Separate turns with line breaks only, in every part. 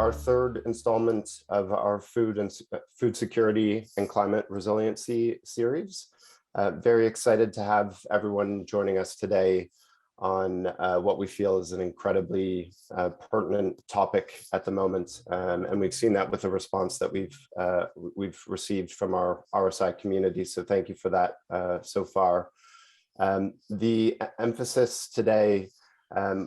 our third installment of our food security and climate resiliency series. Very excited to have everyone joining us today on what we feel is an incredibly pertinent topic at the moment. And we've seen that with the response that we've received from our RSI community. So thank you for that so far. The emphasis today,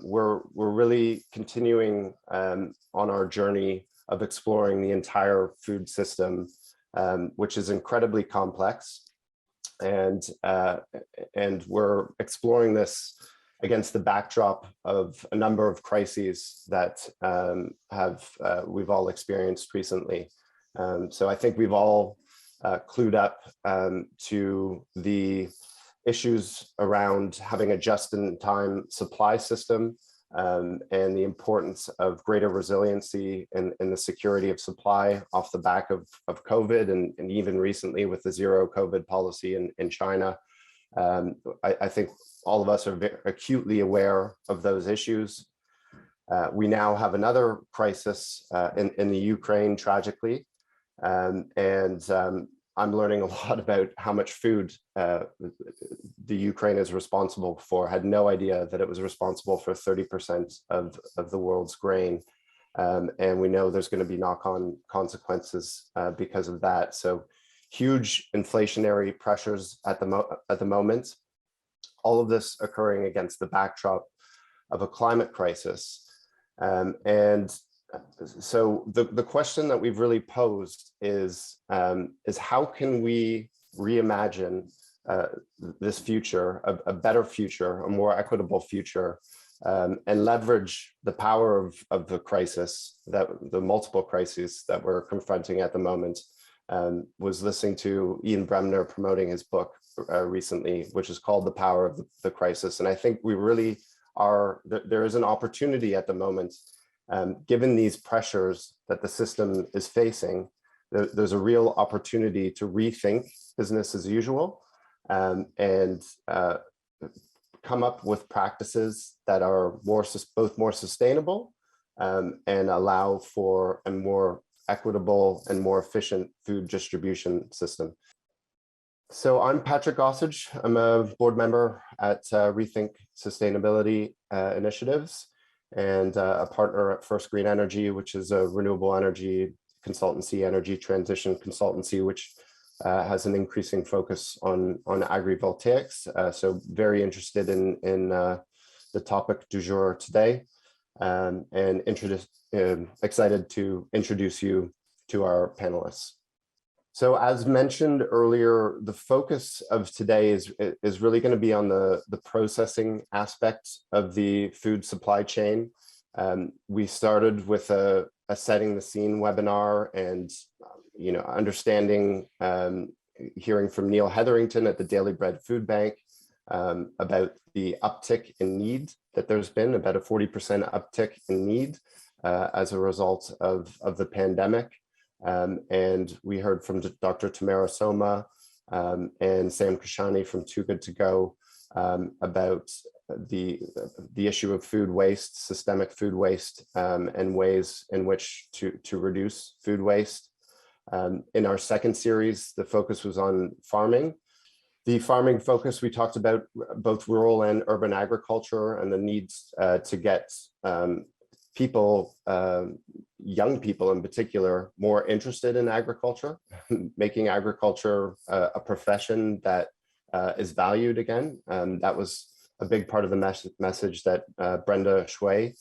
we're really continuing on our journey of exploring the entire food system, which is incredibly complex. And we're exploring this against the backdrop of a number of crises that we've all experienced recently. So I think we've all clued up to the issues around having a just-in-time supply system and the importance of greater resiliency in the security of supply off the back of COVID and even recently with the zero COVID policy in China. I think all of us are very acutely aware of those issues. We now have another crisis in the Ukraine, tragically, and I'm learning a lot about how much food the Ukraine is responsible for. I had no idea that it was responsible for 30% of the world's grain. And we know there's going to be knock-on consequences because of that. So huge inflationary pressures at the moment. All of this occurring against the backdrop of a climate crisis. So the question that we've really posed is how can we reimagine this future, a better future, a more equitable future, and leverage the power of the crisis, the multiple crises that we're confronting at the moment. Was listening to Ian Bremner promoting his book recently, which is called The Power of the Crisis. And I think we really are, there is an opportunity at the moment, given these pressures that the system is facing, there's a real opportunity to rethink business as usual and come up with practices that are both more sustainable and allow for a more equitable and more efficient food distribution system. So I'm Patrick Gossage. I'm a board member at Rethink Sustainability Initiatives and a partner at First Green Energy, which is a renewable energy consultancy, energy transition consultancy, which has an increasing focus on agrivoltaics. So very interested in the topic du jour today, and excited to introduce you to our panelists. So as mentioned earlier, the focus of today is really going to be on the processing aspect of the food supply chain. We started with a setting the scene webinar and understanding, hearing from Neil Hetherington at the Daily Bread Food Bank about the uptick in need that there's been, about a 40% uptick in need as a result of the pandemic. And we heard from Dr. Tamara Soma and Sam Kashani from Too Good To Go about the issue of food waste, systemic food waste, and ways in which to reduce food waste. In our second series, the focus was on farming. The farming focus, we talked about both rural and urban agriculture and the needs to get people, young people in particular, more interested in agriculture, making agriculture a profession that is valued again. That was a big part of the message that Brenda Shui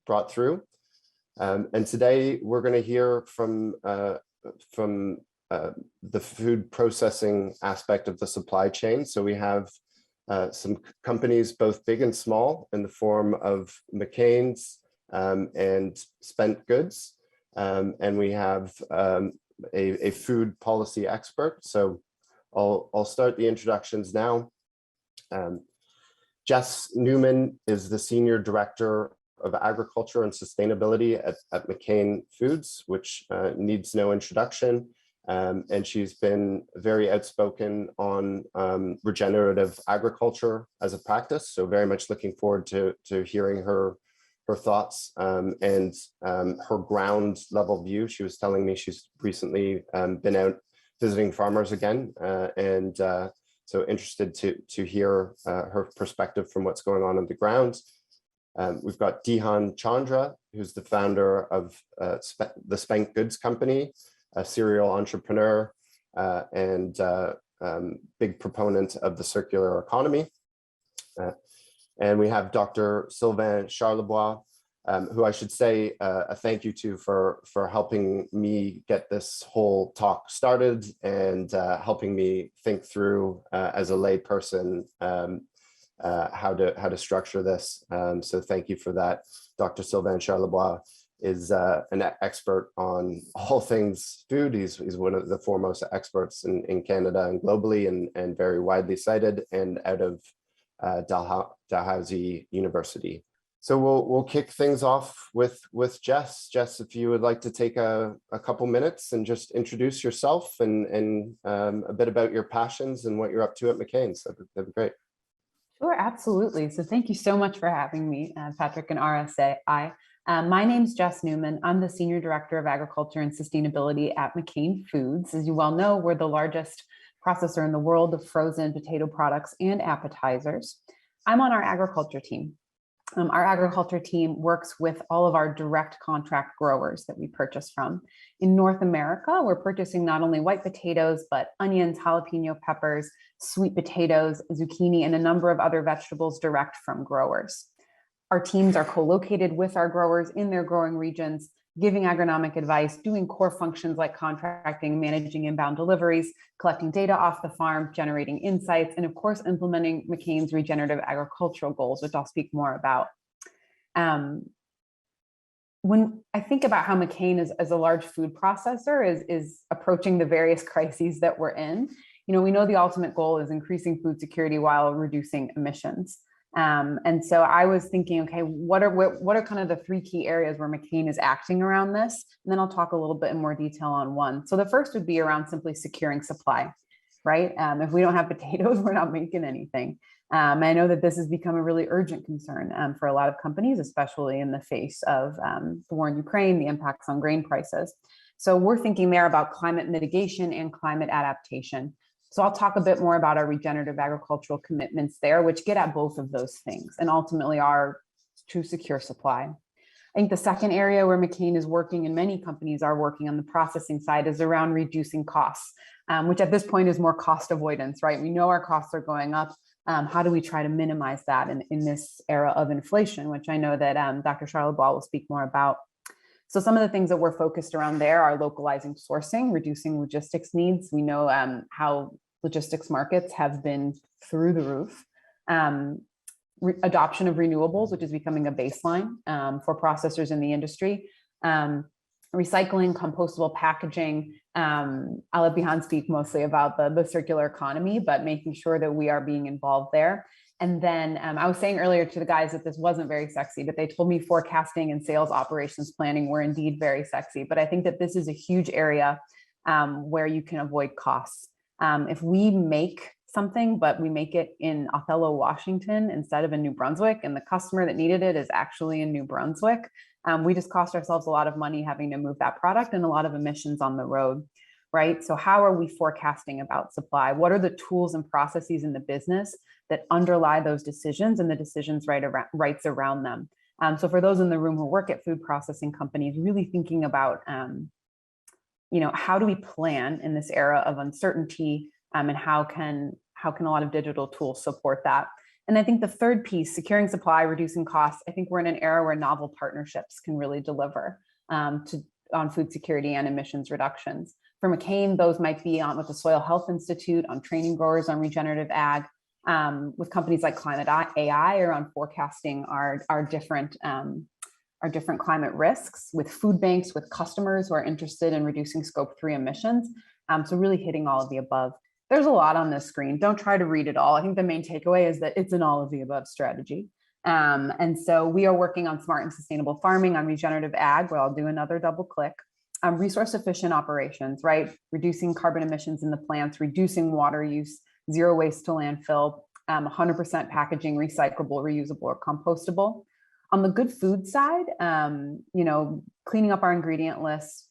brought through. And today we're going to hear from the food processing aspect of the supply chain. So we have some companies, both big and small, in the form of McCain's and Spent Goods. And we have a food policy expert. So I'll start the introductions now. Jess Newman is the Senior Director of Agriculture and Sustainability at McCain Foods, which needs no introduction. And she's been very outspoken on regenerative agriculture as a practice. So very much looking forward to hearing her her thoughts and her ground level view. She was telling me she's recently been out visiting farmers again, and so interested to hear her perspective from what's going on the ground. We've got Dihan Chandra, who's the founder of the Spank Goods Company, a serial entrepreneur and big proponent of the circular economy. And we have Dr. Silva Charlevoix, who I should say a thank you to for helping me get this whole talk started and helping me think through as a lay person how to structure this. So thank you for that. Dr. Silva Charlevoix is an expert on all things food. He's one of the foremost experts in Canada and globally, and very widely cited, and out of Dalhousie University. So we'll kick things off with Jess. Jess, if you would like to take a couple minutes and just introduce yourself and a bit about your passions and what you're up to at McCain's, that'd be great.
Sure, absolutely. So thank you so much for having me, Patrick and RSI. My name's Jess Newman. I'm the Senior Director of Agriculture and Sustainability at McCain Foods. As you well know, we're the largest processor in the world of frozen potato products and appetizers. I'm on our agriculture team. Our agriculture team works with all of our direct contract growers that we purchase from. In North America, we're purchasing not only white potatoes, but onions, jalapeno peppers, sweet potatoes, zucchini, and a number of other vegetables direct from growers. Our teams are co-located with our growers in their growing regions, giving agronomic advice, doing core functions like contracting, managing inbound deliveries, collecting data off the farm, generating insights, and of course, implementing McCain's regenerative agricultural goals, which I'll speak more about. When I think about how McCain as a large food processor is approaching the various crises that we're in, we know the ultimate goal is increasing food security while reducing emissions. And so I was thinking, okay, what are kind of the three key areas where McCain is acting around this? And then I'll talk a little bit in more detail on one. So the first would be around simply securing supply, right? If we don't have potatoes, we're not making anything. I know that this has become a really urgent concern for a lot of companies, especially in the face of the war in Ukraine, the impacts on grain prices. So we're thinking there about climate mitigation and climate adaptation. So I'll talk a bit more about our regenerative agricultural commitments there, which get at both of those things and ultimately are to secure supply. I think the second area where McCain is working, and many companies are working on the processing side, is around reducing costs, which at this point is more cost avoidance, right? We know our costs are going up. How do we try to minimize that in this era of inflation, which I know that Dr. Charlotte will speak more about. So some of the things that we're focused around there are localizing sourcing, reducing logistics needs. We know how logistics markets have been through the roof. Adoption of renewables, which is becoming a baseline for processors in the industry. Recycling, compostable packaging. I'll let Bihan speak mostly about the circular economy, but making sure that we are being involved there. And then I was saying earlier to the guys that this wasn't very sexy, but they told me forecasting and sales operations planning were indeed very sexy. But I think that this is a huge area where you can avoid costs. If we make something, but we make it in Othello, Washington, instead of in New Brunswick, and the customer that needed it is actually in New Brunswick, we just cost ourselves a lot of money having to move that product and a lot of emissions on the road, right? So how are we forecasting about supply? What are the tools and processes in the business that underlie those decisions and the decisions rights around them? So for those in the room who work at food processing companies, really thinking about, how do we plan in this era of uncertainty, and how can a lot of digital tools support that? And I think the third piece, securing supply, reducing costs, I think we're in an era where novel partnerships can really deliver on food security and emissions reductions. For McCain, those might be with the Soil Health Institute on training growers on regenerative ag, with companies like Climate AI or on forecasting our different climate risks, with food banks, with customers who are interested in reducing Scope 3 emissions. So really hitting all of the above. There's a lot on this screen. Don't try to read it all. I think the main takeaway is that it's an all of the above strategy. And so we are working on smart and sustainable farming, on regenerative ag, where I'll do another double click. Resource efficient operations, right? Reducing carbon emissions in the plants, reducing water use, zero waste to landfill, 100% packaging, recyclable, reusable, or compostable. On the good food side, cleaning up our ingredient lists,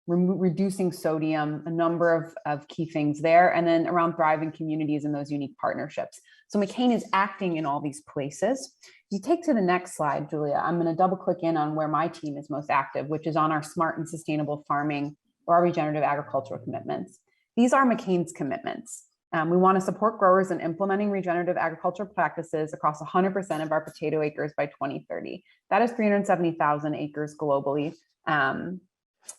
reducing sodium, a number of key things there, and then around thriving communities and those unique partnerships. So McCain is acting in all these places. If you take to the next slide, Julia, I'm going to double click in on where my team is most active, which is on our smart and sustainable farming or our regenerative agricultural commitments. These are McCain's commitments. We want to support growers in implementing regenerative agricultural practices across 100% of our potato acres by 2030. That is 370,000 acres globally. And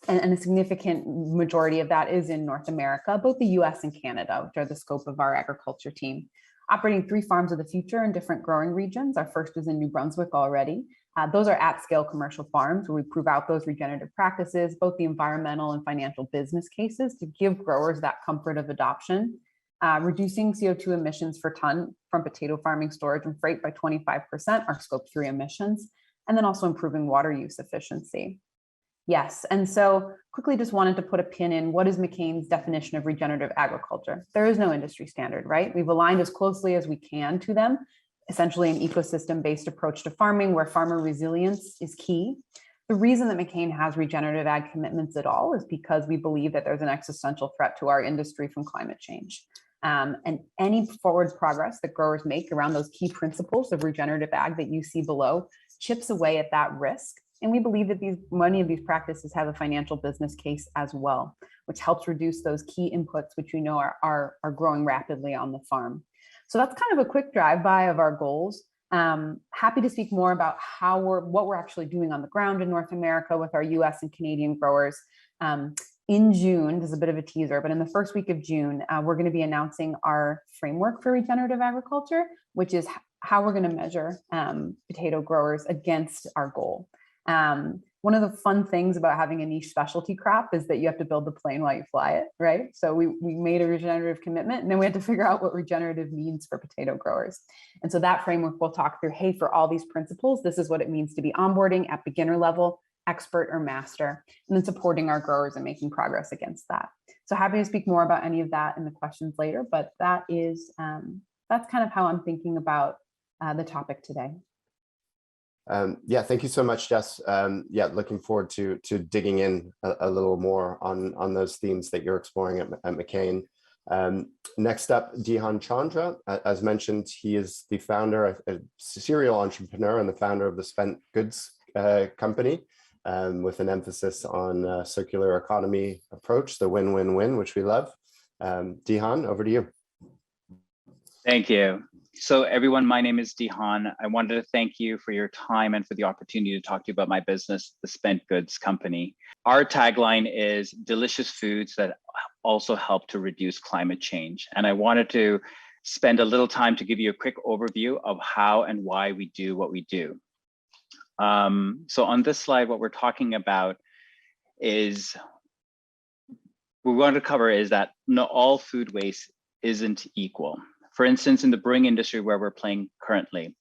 a significant majority of that is in North America, both the US and Canada, which are the scope of our agriculture team. Operating 3 farms of the future in different growing regions. Our first is in New Brunswick already. Those are at-scale commercial farms where we prove out those regenerative practices, both the environmental and financial business cases to give growers that comfort of adoption. Reducing CO2 emissions per ton from potato farming, storage, and freight by 25%, our scope 3 emissions, and then also improving water use efficiency. Yes, and so quickly just wanted to put a pin in what is McCain's definition of regenerative agriculture. There is no industry standard, right? We've aligned as closely as we can to them, essentially an ecosystem-based approach to farming where farmer resilience is key. The reason that McCain has regenerative ag commitments at all is because we believe that there's an existential threat to our industry from climate change. And any forward progress that growers make around those key principles of regenerative ag that you see below chips away at that risk. And we believe that many of these practices have a financial business case as well, which helps reduce those key inputs, which we know are growing rapidly on the farm. So that's kind of a quick drive-by of our goals. Happy to speak more about what we're actually doing on the ground in North America with our US and Canadian growers. In June, this is a bit of a teaser, but in the first week of June, we're going to be announcing our framework for regenerative agriculture, which is how we're going to measure potato growers against our goal. One of the fun things about having a niche specialty crop is that you have to build the plane while you fly it, right? So we made a regenerative commitment, and then we had to figure out what regenerative means for potato growers. And so that framework will talk through, hey, for all these principles, this is what it means to be onboarding at beginner level, expert or master, and then supporting our growers and making progress against that. So happy to speak more about any of that in the questions later, but that is, that's kind of how I'm thinking about the topic today.
Yeah, thank you so much, Jess. Yeah, looking forward to digging in a little more on those themes that you're exploring at McCain. Next up, Dihan Chandra. As mentioned, he is the founder, a serial entrepreneur and the founder of the Spent Goods company, with an emphasis on circular economy approach, the win-win-win, which we love. Dihan, over to you.
Thank you. So everyone, my name is Dihan. I wanted to thank you for your time and for the opportunity to talk to you about my business, the Spent Goods Company. Our tagline is delicious foods that also help to reduce climate change. And I wanted to spend a little time to give you a quick overview of how and why we do what we do. So on this slide, what we're talking about is, what we want to cover is that not all food waste isn't equal. For instance, in the brewing industry where we're playing currently,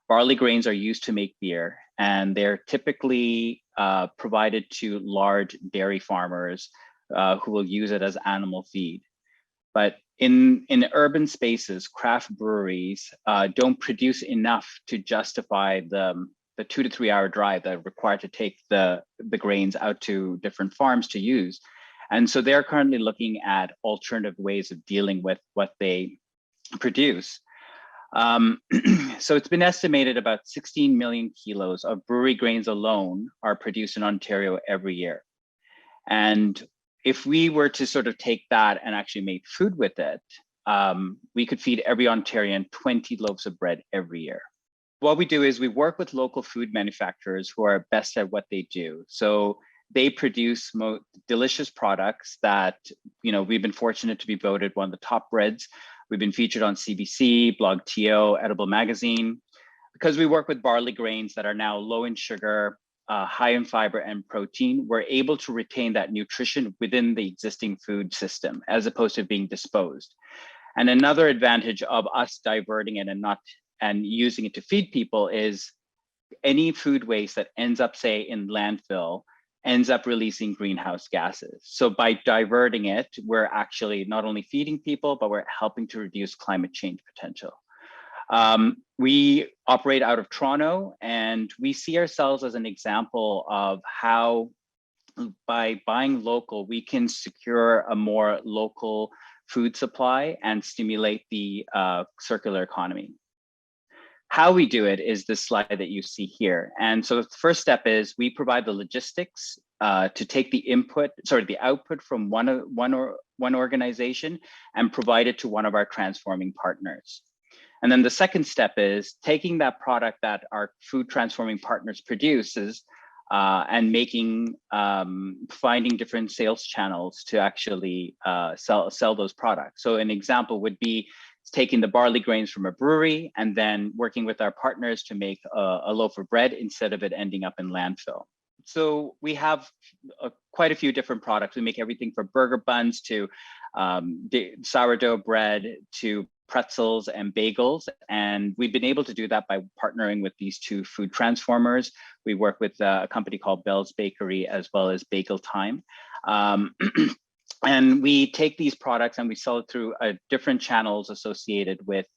barley grains are used to make beer, and they're typically provided to large dairy farmers who will use it as animal feed. But in urban spaces, craft breweries don't produce enough to justify the 2 to 3 hour drive that are required to take the grains out to different farms to use. And so they're currently looking at alternative ways of dealing with what they produce. So it's been estimated about 16 million kilos of brewery grains alone are produced in Ontario every year. And if we were to sort of take that and actually make food with it, we could feed every Ontarian 20 loaves of bread every year. What we do is we work with local food manufacturers who are best at what they do. So they produce delicious products that, you know, we've been fortunate to be voted one of the top breads. We've been featured on CBC, Blog TO, Edible Magazine, because we work with barley grains that are now low in sugar, high in fiber and protein. We're able to retain that nutrition within the existing food system as opposed to being disposed. And another advantage of us diverting it and using it to feed people is any food waste that ends up, say, in landfill ends up releasing greenhouse gases. So by diverting it, we're actually not only feeding people, but we're helping to reduce climate change potential. We operate out of Toronto, and we see ourselves as an example of how by buying local, we can secure a more local food supply and stimulate the circular economy. How we do it is this slide that you see here. And so the first step is we provide the logistics to take the output from one organization and provide it to one of our transforming partners. And then the second step is taking that product that our food transforming partners produces and finding different sales channels to actually sell those products. So an example would be taking the barley grains from a brewery and then working with our partners to make a loaf of bread instead of it ending up in landfill. So we have quite a few different products. We make everything from burger buns to sourdough bread to pretzels and bagels. And we've been able to do that by partnering with these two food transformers. We work with a company called Bell's Bakery as well as Bagel Time. And we take these products and we sell it through different channels associated with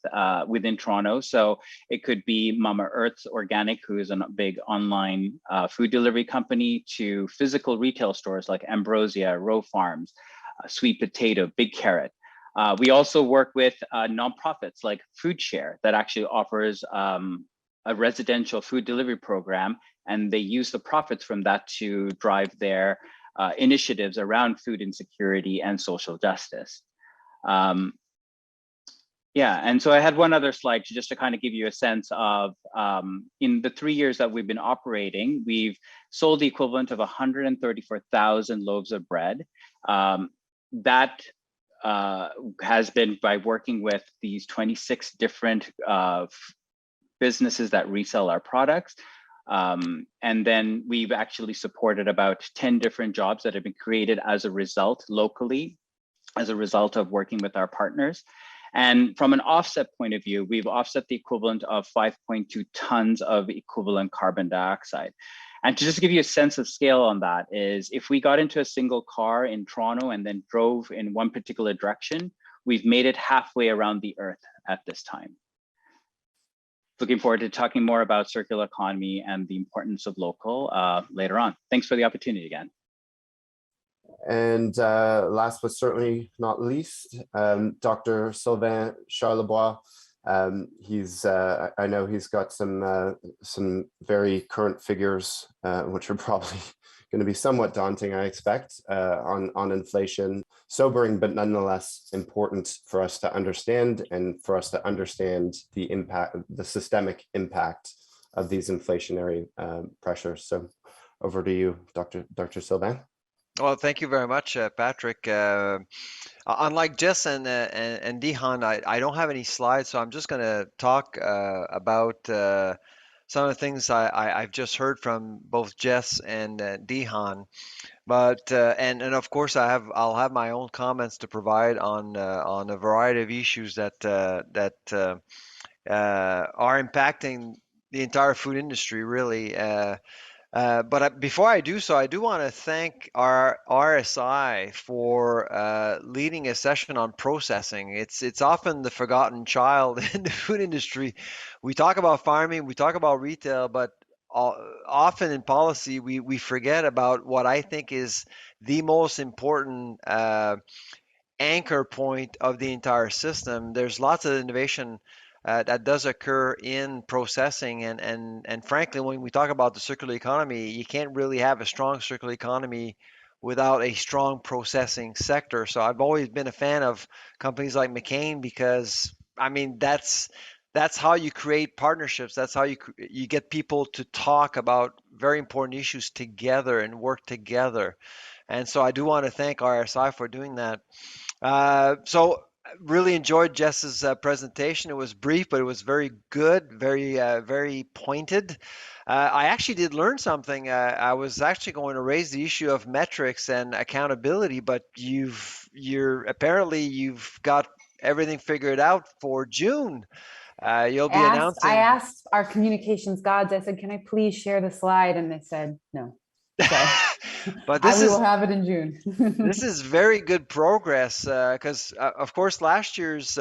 within Toronto. So it could be Mama Earth's Organic, who is a big online food delivery company, to physical retail stores like Ambrosia, Row Farms, Sweet Potato, Big Carrot. We also work with nonprofits like Food Share that actually offers a residential food delivery program, and they use the profits from that to drive their initiatives around food insecurity and social justice. Yeah, and so I had one other slide just to kind of give you a sense of, in the 3 years that we've been operating, we've sold the equivalent of 134,000 loaves of bread. That has been by working with these 26 different businesses that resell our products. And then we've actually supported about 10 different jobs that have been created as a result locally, as a result of working with our partners. And from an offset point of view, we've offset the equivalent of 5.2 tons of equivalent carbon dioxide. And to just give you a sense of scale on that is, if we got into a single car in Toronto and then drove in one particular direction, we've made it halfway around the Earth at this time. Looking forward to talking more about circular economy and the importance of local later on. Thanks for the opportunity again.
And last but certainly not least, Dr. Silva Charlevoix. I know he's got some very current figures, which are probably going to be somewhat daunting, I expect, on inflation. Sobering, but nonetheless important for us to understand, and for us to understand the impact, the systemic impact of these inflationary pressures. So over to you, Dr. Sylvain.
Well, thank you very much, Patrick. Unlike Jess and Dihan, I don't have any slides, so I'm just going to talk about some of the things I've just heard from both Jess and Dihan. But and of course I'll have my own comments to provide on a variety of issues that are impacting the entire food industry, really. But before I do so, I do want to thank our RSI for leading a session on processing. It's often the forgotten child in the food industry. We talk about farming, we talk about retail, but often in policy we forget about what I think is the most important anchor point of the entire system. There's lots of innovation that does occur in processing, and frankly, when we talk about the circular economy, you can't really have a strong circular economy without a strong processing sector. So I've always been a fan of companies like McCain, because I mean that's how you create partnerships. That's how you get people to talk about very important issues together and work together. And so I do want to thank RSI for doing that. So really enjoyed Jess's presentation. It was brief, but it was very good, very pointed. I actually did learn something. I was actually going to raise the issue of metrics and accountability, but you've got everything figured out for June. You'll be announcing.
I asked our communications gods, I said, can I please share the slide? And they said, no. So
but
we will have it in June.
This is very good progress, because of course last year's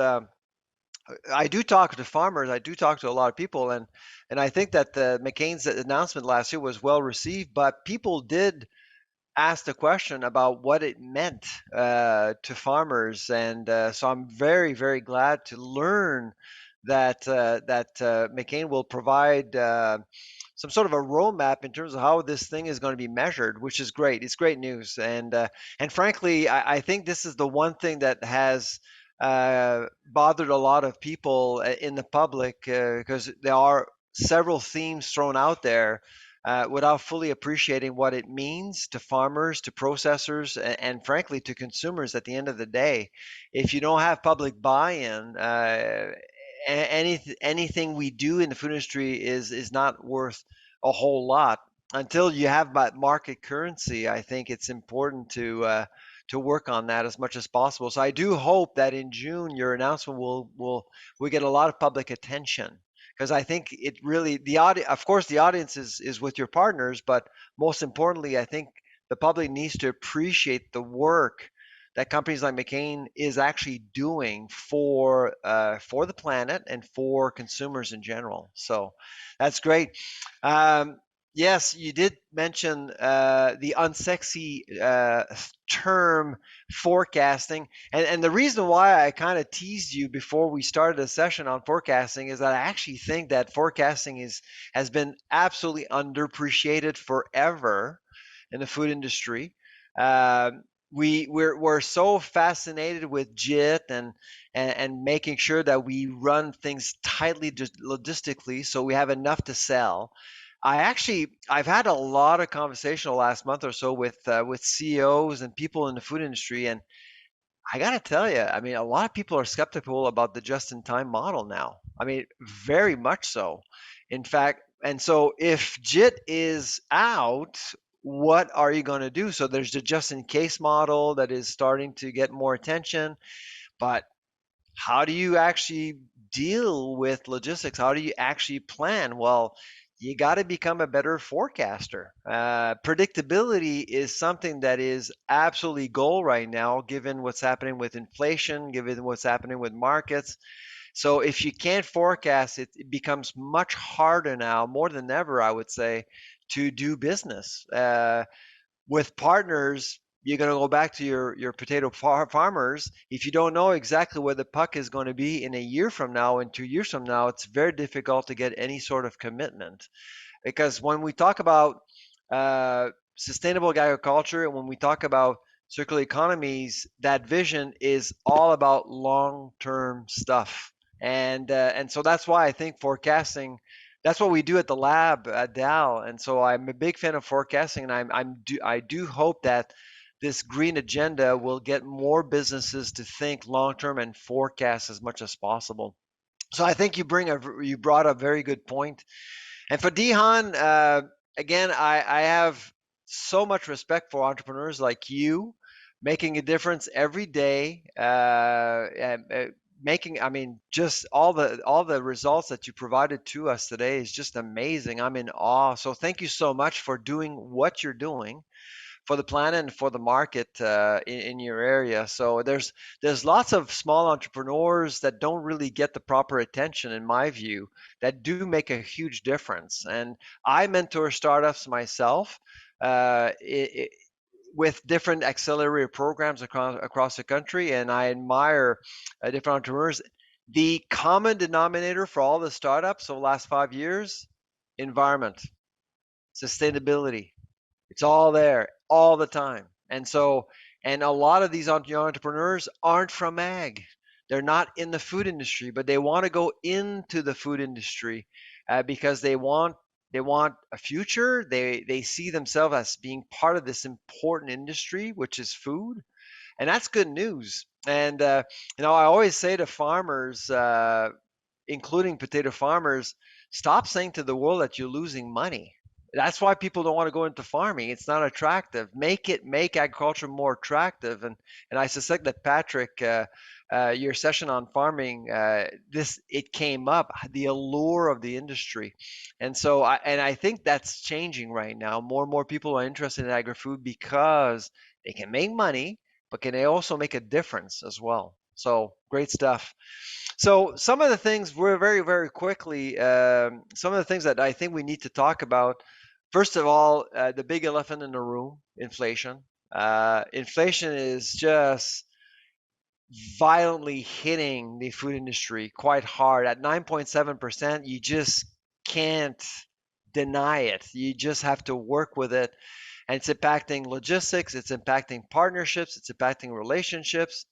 I do talk to farmers. I do talk to a lot of people, and I think that the McCain's announcement last year was well received. But people did ask the question about what it meant to farmers, and so I'm very, very glad to learn that McCain will provide some sort of a roadmap in terms of how this thing is going to be measured, which is great. It's great news, and frankly, I think this is the one thing that has bothered a lot of people in the public because there are several themes thrown out there without fully appreciating what it means to farmers, to processors, and frankly to consumers at the end of the day. If you don't have public buy-in, anything we do in the food industry is not worth a whole lot. Until you have market currency, I think it's important to work on that as much as possible. So I do hope that in June your announcement will get a lot of public attention, because I think it really, the audience, of course, the audience is with your partners, but most importantly, I think the public needs to appreciate the work that companies like McCain is actually doing for the planet and for consumers in general. So that's great. Yes, you did mention the unsexy term forecasting. And the reason why I kind of teased you before we started a session on forecasting is that I actually think that forecasting has been absolutely underappreciated forever in the food industry. We're so fascinated with JIT and making sure that we run things tightly logistically so we have enough to sell. I've had a lot of conversation the last month or so with CEOs and people in the food industry, and I gotta tell you, I mean, a lot of people are skeptical about the just-in-time model now. I mean, very much so. In fact, and so if JIT is out, what are you going to do? So there's the just-in-case model that is starting to get more attention, but how do you actually deal with logistics? How do you actually plan? Well, you got to become a better forecaster. Predictability is something that is absolutely gold right now, given what's happening with inflation, given what's happening with markets. So if you can't forecast it, it becomes much harder now, more than ever, I would say, to do business. With partners, you're going to go back to your potato farmers. If you don't know exactly where the puck is going to be in a year from now and 2 years from now, it's very difficult to get any sort of commitment. Because when we talk about sustainable agriculture and when we talk about circular economies, that vision is all about long-term stuff. And so that's why I think forecasting, that's what we do at the lab at Dow. And so I'm a big fan of forecasting, and I do hope that this green agenda will get more businesses to think long term and forecast as much as possible. So I think you brought a very good point. And for Dihan, again, I have so much respect for entrepreneurs like you, making a difference every day, I mean, just all the results that you provided to us today is just amazing. I'm in awe. So thank you so much for doing what you're doing for the planet and for the market in your area. So there's lots of small entrepreneurs that don't really get the proper attention, in my view, that do make a huge difference. And I mentor startups myself. With different accelerator programs across the country, and I admire different entrepreneurs. The common denominator for all the startups over the last 5 years: environment, sustainability. It's all there all the time. And a lot of these entrepreneurs aren't from ag. They're not in the food industry, but they want to go into the food industry because they want a future. They see themselves as being part of this important industry, which is food, and that's good news. And I always say to farmers, including potato farmers, stop saying to the world that you're losing money. That's why people don't want to go into farming. It's not attractive. Make agriculture more attractive. And I suspect that Patrick, your session on farming, it came up, the allure of the industry. And so I think that's changing right now. More and more people are interested in agri-food because they can make money, but can they also make a difference as well? So great stuff. So some of the things we're very, very quickly, some of the things that I think we need to talk about. First of all, the big elephant in the room, inflation. Inflation is just violently hitting the food industry quite hard. At 9.7%, you just can't deny it. You just have to work with it. And it's impacting logistics, it's impacting partnerships, it's impacting relationships.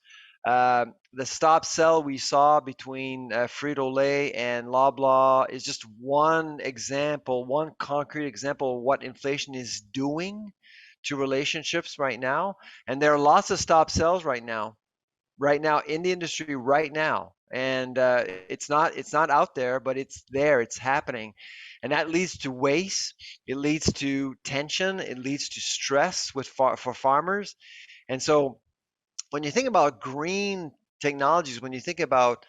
The stop sell we saw between Frito-Lay and Loblaw is just one example, one concrete example of what inflation is doing to relationships right now. And there are lots of stop sells right now in the industry right now, and it's not out there, but it's there, it's happening, and that leads to waste, it leads to tension, it leads to stress for farmers. And so when you think about green technologies, when you think about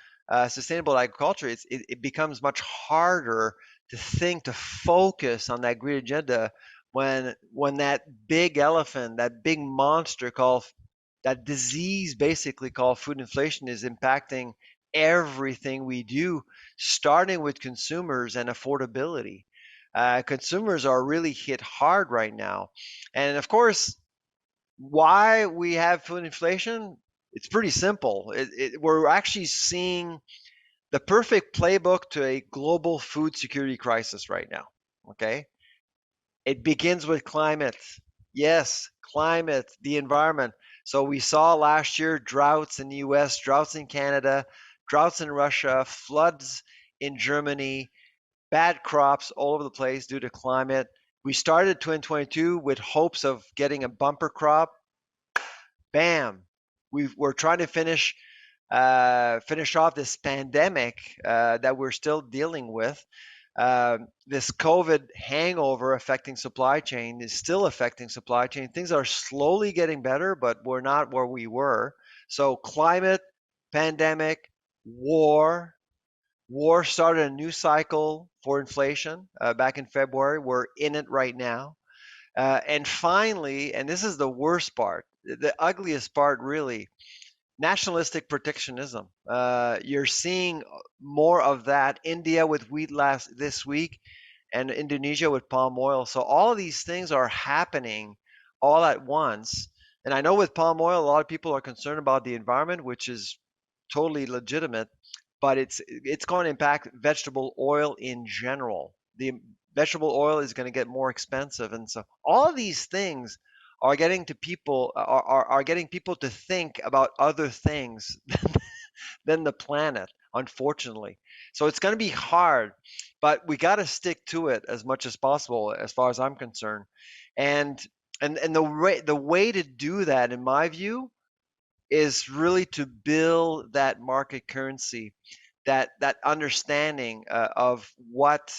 sustainable agriculture, it becomes much harder to focus on that green agenda when that big elephant, that big monster called that disease basically called food inflation is impacting everything we do, starting with consumers and affordability. Consumers are really hit hard right now. And of course, why we have food inflation? It's pretty simple. We're actually seeing the perfect playbook to a global food security crisis right now. Okay. It begins with climate. Yes, climate, the environment. So we saw last year droughts in the US, droughts in Canada, droughts in Russia, floods in Germany, bad crops all over the place due to climate. We started 2022 with hopes of getting a bumper crop. Bam. We're trying to finish off this pandemic that we're still dealing with. This COVID hangover affecting supply chain is still affecting supply chain. Things are slowly getting better, but we're not where we were. So climate, pandemic, war. War started a new cycle for inflation back in February. We're in it right now. And finally, and this is the worst part, the ugliest part really, nationalistic protectionism. You're seeing more of that. India with wheat this week, and Indonesia with palm oil. So all of these things are happening all at once. And I know with palm oil, a lot of people are concerned about the environment, which is totally legitimate, but it's going to impact vegetable oil in general. The vegetable oil is going to get more expensive, and so all of these things are getting to people are getting people to think about other things than the planet, unfortunately. So it's going to be hard, but we got to stick to it as much as possible, as far as I'm concerned. And the way to do that, in my view, is really to build that market currency, that understanding of what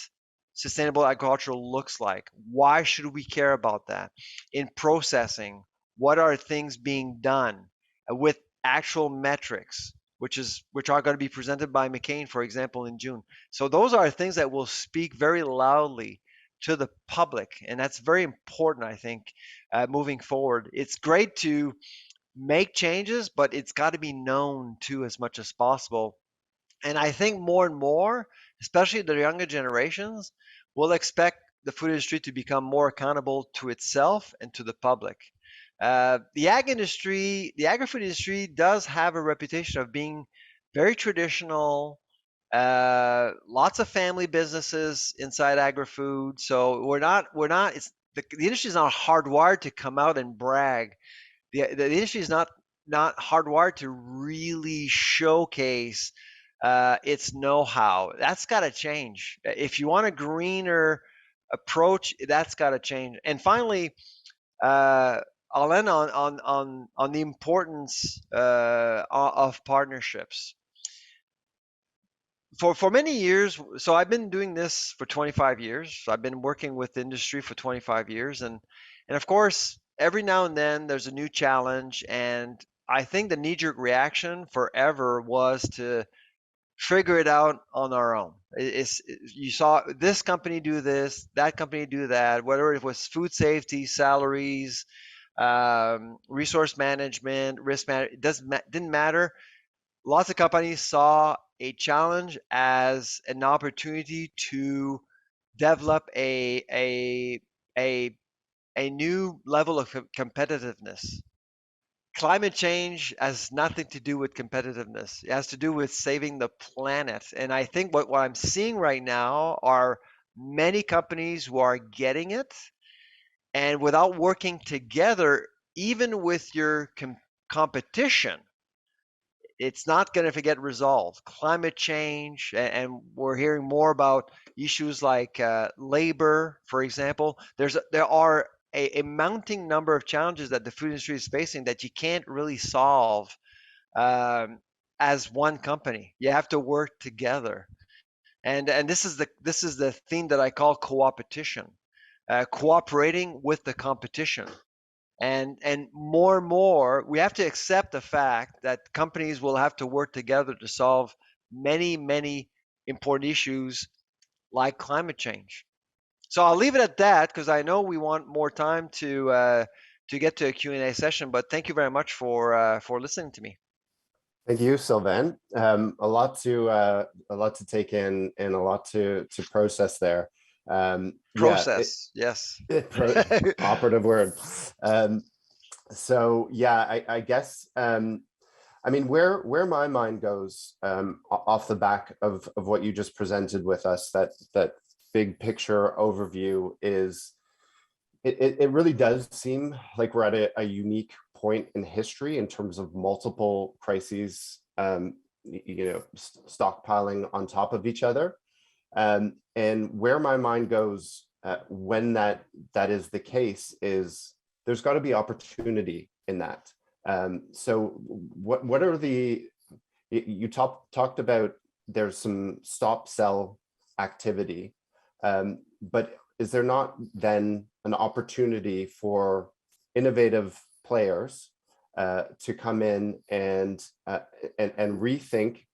sustainable agriculture looks like. Why should we care about that? In processing, what are things being done with actual metrics, which are going to be presented by McCain, for example, in June. So those are things that will speak very loudly to the public, and that's very important, I think, moving forward. It's great to make changes, but it's got to be known too as much as possible. And I think more and more, especially the younger generations, will expect the food industry to become more accountable to itself and to the public. The agri-food industry does have a reputation of being very traditional, lots of family businesses inside agri-food. So the industry is not hardwired to come out and brag. The industry is not hardwired to really showcase its know-how. That's got to change. If you want a greener approach, that's got to change. And finally, I'll end on the importance of partnerships. For many years, so I've been doing this for 25 years. So I've been working with the industry for 25 years, and of course, every now and then there's a new challenge. And I think the knee-jerk reaction forever was to figure it out on our own. You saw this company do this, that company do that, whether it was food safety, salaries, resource management, risk management, didn't matter. lots of companies saw a challenge as an opportunity to develop a new level of competitiveness. Climate change has nothing to do with competitiveness. It has to do with saving the planet. And I think what I'm seeing right now are many companies who are getting it, and without working together, even with your competition, it's not going to get resolved. Climate change, and we're hearing more about issues like labor, for example. There are a mounting number of challenges that the food industry is facing that you can't really solve um, as one company. You have to work together, and this is the theme that I call co-opetition, cooperating with the competition. And more we have to accept the fact that companies will have to work together to solve many important issues like climate change. So I'll leave it at that because I know we want more time to get to a Q&A session, but thank you very much for listening to me.
Thank you, Sylvain. A lot to take in and a lot to process there.
Process, yes.
Operative word. So yeah, I guess I mean where my mind goes off the back of what you just presented with us, that big picture overview is it really does seem like we're at a unique point in history in terms of multiple crises, stockpiling on top of each other. And where my mind goes when that is the case is there's got to be opportunity in that. So what are you talked about there's some stop sell activity, but is there not then an opportunity for innovative players to come in and rethink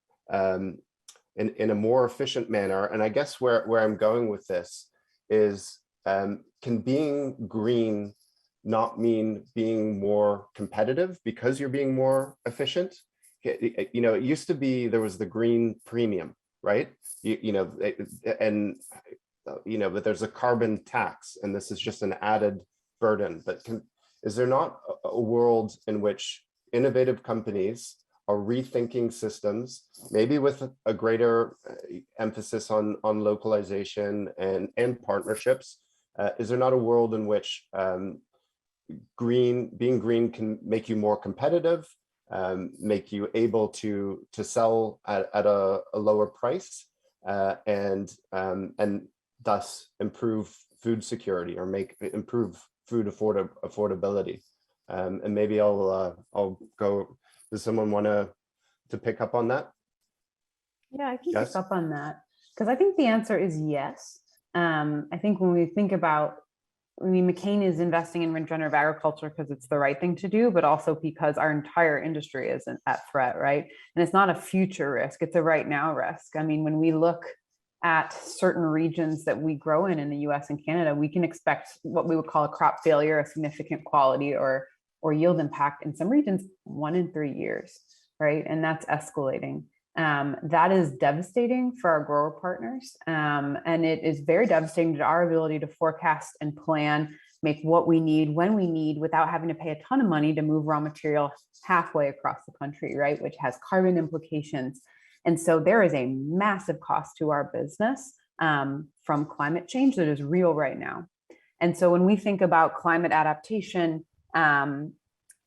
in a more efficient manner? And I guess where I'm going with this is, can being green not mean being more competitive because you're being more efficient? It used to be there was the green premium, right? But there's a carbon tax, and this is just an added burden. But is there not a world in which innovative companies are rethinking systems, maybe with a greater emphasis on localization and partnerships? Is there not a world in which being green can make you more competitive, make you able to sell at a lower price, and thus improve food security or improve food affordability? And maybe I'll go. Does someone want to pick up on that?
Yeah, I can
Yes?
pick up on that because I think the answer is yes. I think when we think about, McCain is investing in regenerative agriculture because it's the right thing to do, but also because our entire industry is at threat, right? And it's not a future risk, it's a right now risk. I mean, when we look at certain regions that we grow in the US and Canada, we can expect what we would call a crop failure, a significant quality or yield impact in some regions 1 in 3 years, right? And that's escalating. That is devastating for our grower partners. And it is very devastating to our ability to forecast and plan, make what we need when we need without having to pay a ton of money to move raw material halfway across the country, right? Which has carbon implications. And so there is a massive cost to our business from climate change that is real right now. And so when we think about climate adaptation,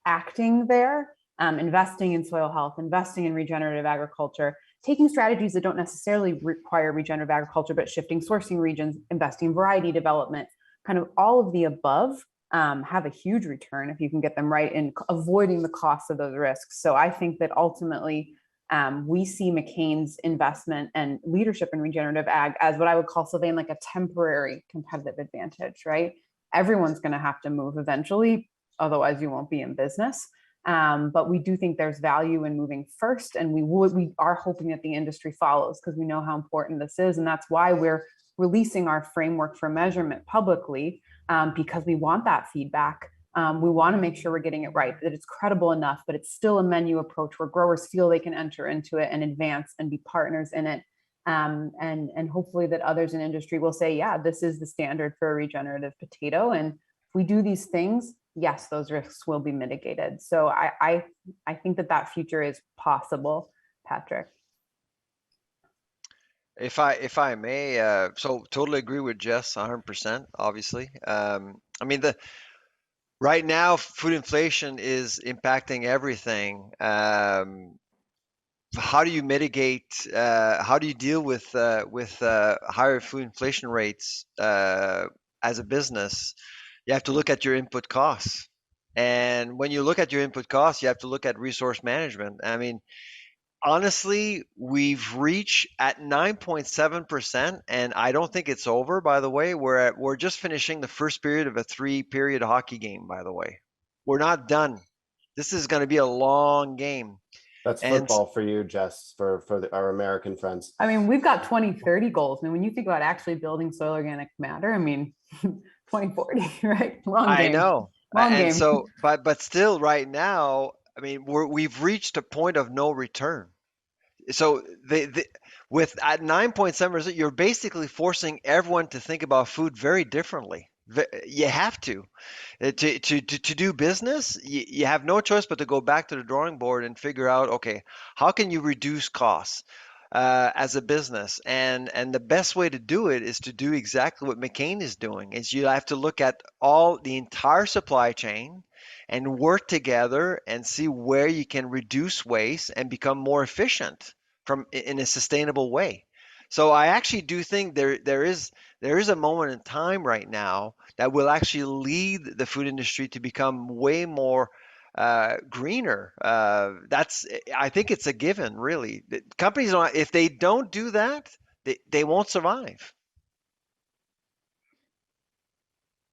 acting there, investing in soil health, investing in regenerative agriculture, taking strategies that don't necessarily require regenerative agriculture, but shifting sourcing regions, investing in variety development, kind of all of the above have a huge return if you can get them right in avoiding the costs of those risks. So I think that ultimately we see McCain's investment and leadership in regenerative ag as what I would call, Sylvain, like a temporary competitive advantage, right? Everyone's going to have to move eventually, otherwise you won't be in business. But we do think there's value in moving first, and we are hoping that the industry follows because we know how important this is, and that's why we're releasing our framework for measurement publicly, because we want that feedback We want to make sure we're getting it right, that it's credible enough, but it's still a menu approach where growers feel they can enter into it and advance and be partners in it. And hopefully that others in industry will say, yeah, this is the standard for a regenerative potato. And if we do these things, yes, those risks will be mitigated. So I think that future is possible, Patrick.
If I may, so totally agree with Jess 100%, obviously. I mean, right now, food inflation is impacting everything. How do you mitigate, how do you deal with higher food inflation rates as a business? You have to look at your input costs. And when you look at your input costs, you have to look at resource management. I mean, honestly, we've reached at 9.7%, and I don't think it's over, by the way. We're just finishing the first period of a 3-period hockey game, by the way. We're not done. This is going to be a long game.
That's
And
football for you, Jess, for our American friends.
I mean, we've got 2030 goals. I mean, when you think about actually building soil organic matter, I mean, 2040, right? Long game.
I know.
Long
And
game.
so, but still right now, I mean, we've reached a point of no return. So with at 9.7%, you're basically forcing everyone to think about food very differently. You have to. To do business, you have no choice but to go back to the drawing board and figure out, okay, how can you reduce costs as a business? And the best way to do it is to do exactly what McCain is doing. Is you have to look at the entire supply chain and work together and see where you can reduce waste and become more efficient in a sustainable way. So I actually do think there is a moment in time right now that will actually lead the food industry to become way more greener. I think it's a given, really. Companies, if they don't do that, they won't survive.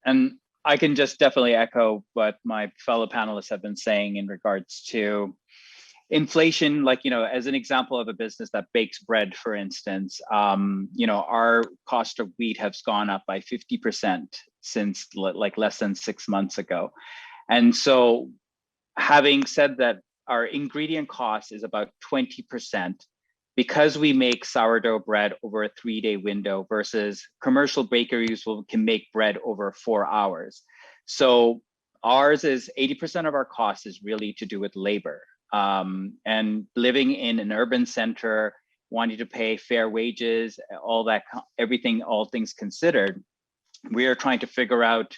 And I can just definitely echo what my fellow panelists have been saying in regards to inflation. Like, as an example of a business that bakes bread, for instance, our cost of wheat has gone up by 50% since like less than 6 months ago. And so having said that, our ingredient cost is about 20%, because we make sourdough bread over a 3-day window versus commercial bakeries can make bread over 4 hours. So ours is 80% of our cost is really to do with labor. And living in an urban center, wanting to pay fair wages, all that, everything, all things considered, we are trying to figure out,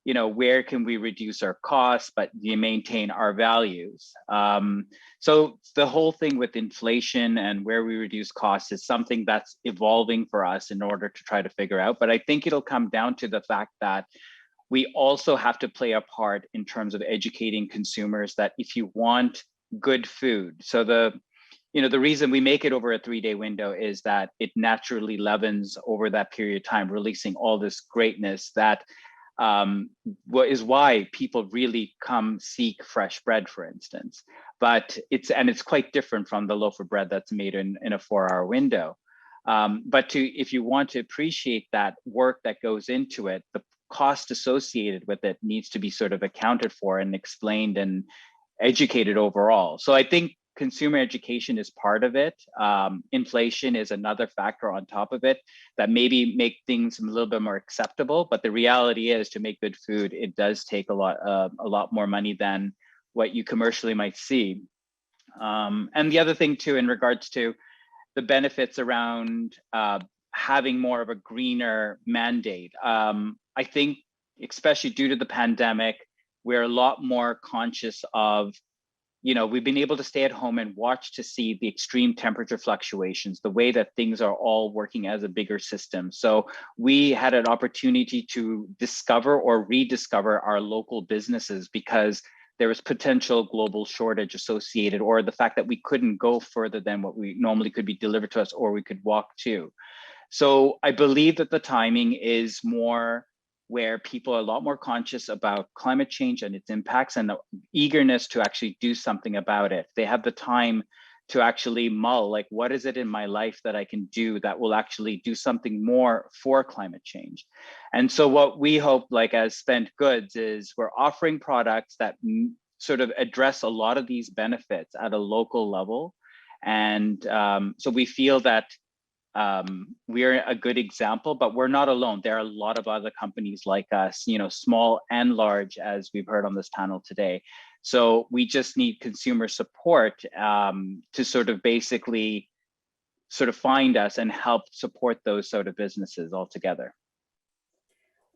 where can we reduce our costs, but maintain our values. So the whole thing with inflation and where we reduce costs is something that's evolving for us in order to try to figure out. But I think it'll come down to the fact that we also have to play a part in terms of educating consumers that if you want good food, so the reason we make it over a 3-day window is that it naturally leavens over that period of time, releasing all this greatness that is why people really come seek fresh bread, for instance. But it's quite different from the loaf of bread that's made in a 4-hour window. But if you want to appreciate that work that goes into it, the cost associated with it needs to be sort of accounted for and explained and educated overall. So I think consumer education is part of it. Inflation is another factor on top of it that maybe make things a little bit more acceptable. But the reality is, to make good food, it does take a lot more money than what you commercially might see. And the other thing too, in regards to the benefits around having more of a greener mandate, I think, especially due to the pandemic, we're a lot more conscious of, we've been able to stay at home and watch to see the extreme temperature fluctuations, the way that things are all working as a bigger system. So we had an opportunity to discover or rediscover our local businesses because there was potential global shortage associated, or the fact that we couldn't go further than what we normally could be delivered to us or we could walk to. So I believe that the timing is more where people are a lot more conscious about climate change and its impacts and the eagerness to actually do something about it. They have the time to actually mull, like, what is it in my life that I can do that will actually do something more for climate change? And so what we hope, like as Spent Goods, is we're offering products that sort of address a lot of these benefits at a local level. And so we feel that we're a good example, but we're not alone. There are a lot of other companies like us, you know, small and large, as we've heard on this panel today. So we just need consumer support to sort of basically sort of find us and help support those sort of businesses altogether.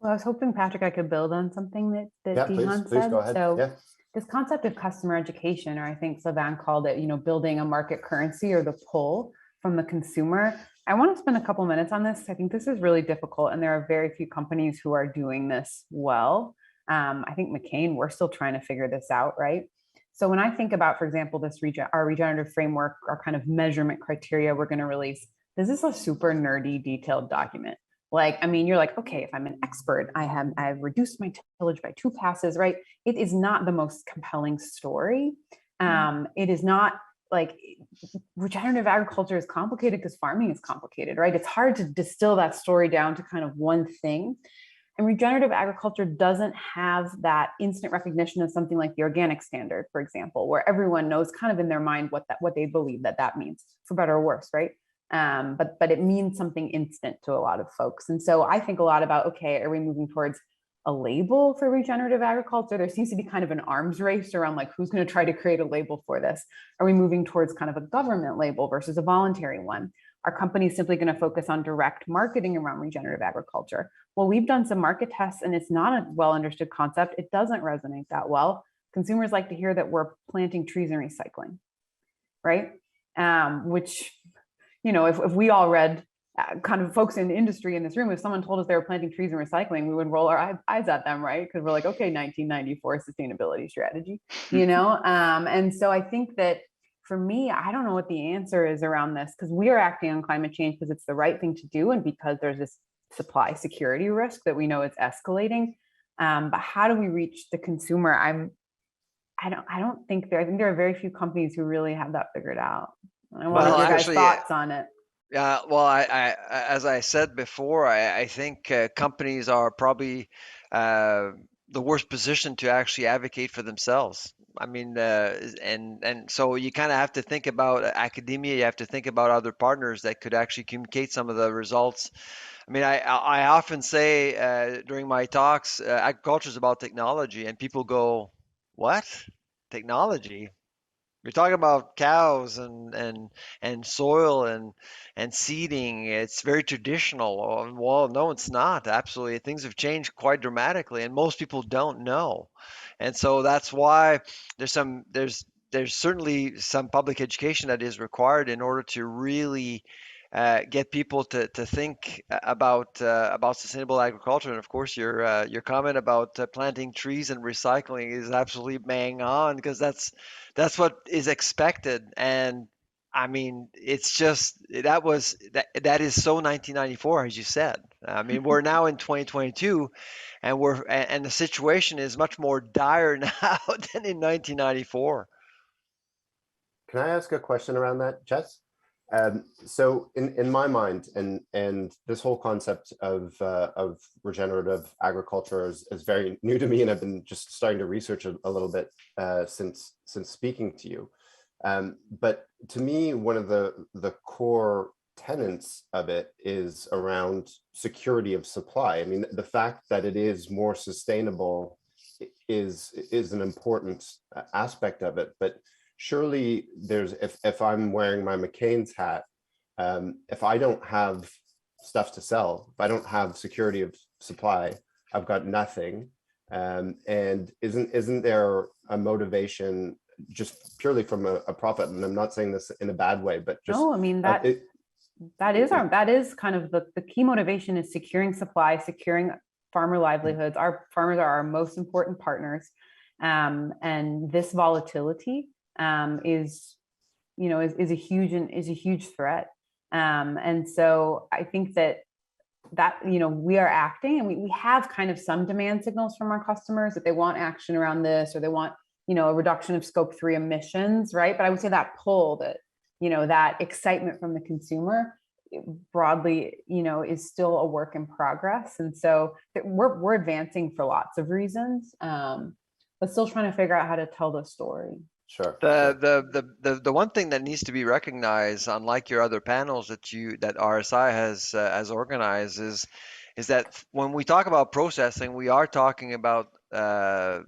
Well, I was hoping, Patrick, I could build on something that
Yeah,
Dihan
please
said.
go ahead.
So
Yeah.
this concept of customer education, or I think Sylvain called it, you know, building a market currency or the pull from the consumer. I want to spend a couple minutes on this. I think this is really difficult, and there are very few companies who are doing this well. I think McCain, we're still trying to figure this out, right? So when I think about, for example, this our regenerative framework, our kind of measurement criteria we're going to release, this is a super nerdy, detailed document. Like, I mean, you're like, okay, if I'm an expert, I've reduced my tillage by 2 passes, right? It is not the most compelling story. It is not like regenerative agriculture is complicated because farming is complicated, right? It's hard to distill that story down to kind of one thing. And regenerative agriculture doesn't have that instant recognition of something like the organic standard, for example, where everyone knows kind of in their mind what they believe that means, for better or worse, right? But it means something instant to a lot of folks. And so I think a lot about, okay, are we moving towards a label for regenerative agriculture? There seems to be kind of an arms race around like, who's going to try to create a label for this? Are we moving towards kind of a government label versus a voluntary one? Are companies simply going to focus on direct marketing around regenerative agriculture? Well, we've done some market tests and it's not a well understood concept. It doesn't resonate that well. Consumers like to hear that we're planting trees and recycling, right? Which, you know, if we all read kind of folks in the industry in this room, if someone told us they were planting trees and recycling, we would roll our eyes at them, right? Because we're like, okay, 1994 sustainability strategy, you know? And so I think that for me, I don't know what the answer is around this, because we are acting on climate change because it's the right thing to do and because there's this supply security risk that we know is escalating. But how do we reach the consumer? I think there are very few companies who really have that figured out. I want your guys' thoughts on it.
Yeah, well, I as I said before, I think companies are probably the worst position to actually advocate for themselves. I mean, and so you kind of have to think about academia. You have to think about other partners that could actually communicate some of the results. I mean, I often say during my talks, agriculture is about technology, and people go, "What? Technology? We're talking about cows and soil and seeding. It's very traditional." Oh, well, no, it's not. Absolutely, things have changed quite dramatically, and most people don't know. And so that's why there's certainly some public education that is required in order to really get people to think about sustainable agriculture. And of course, your comment about planting trees and recycling is absolutely bang on, because that's what is expected. And I mean, it's just that is so 1994, as you said. I mean, we're now in 2022, and the situation is much more dire now than in 1994.
Can I ask a question around that, Jess? So in my mind, and this whole concept of regenerative agriculture is very new to me, and I've been just starting to research a little bit since speaking to you. But to me, one of the core tenets of it is around security of supply. I mean, the fact that it is more sustainable is an important aspect of it, but surely there's, if I'm wearing my McCain's hat, if I don't have stuff to sell, if I don't have security of supply, I've got nothing. And isn't there a motivation just purely from a profit? And I'm not saying this in a bad way, but just
no, I mean that is kind of the key motivation is securing supply, securing farmer livelihoods. Our farmers are our most important partners, and this volatility is a huge threat. And so I think that we are acting, and we have kind of some demand signals from our customers that they want action around this, or they want, a reduction of scope 3 emissions, right? But I would say that pull that that excitement from the consumer broadly, is still a work in progress. And so we're advancing for lots of reasons, but still trying to figure out how to tell the story.
Sure.
The one thing that needs to be recognized, unlike your other panels that RSI has organized, is that when we talk about processing, we are talking about the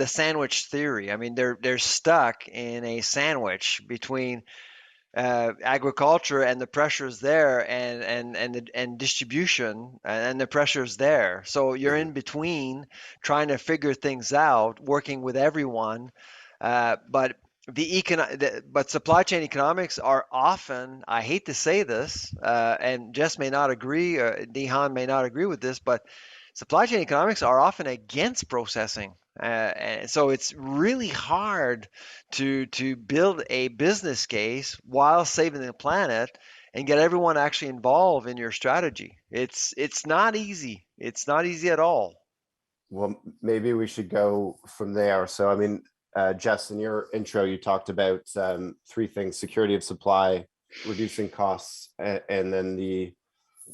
sandwich theory. I mean, they're stuck in a sandwich between agriculture and the pressures there, and distribution and the pressures there. So you're in between, trying to figure things out, working with everyone. But but supply chain economics are often, I hate to say this, and Jess may not agree, Dihan may not agree with this, but supply chain economics are often against processing. And so it's really hard to build a business case while saving the planet and get everyone actually involved in your strategy. It's not easy. It's not easy at all.
Well, maybe we should go from there. So, I mean, Jess, in your intro, you talked about three things: security of supply, reducing costs, and then the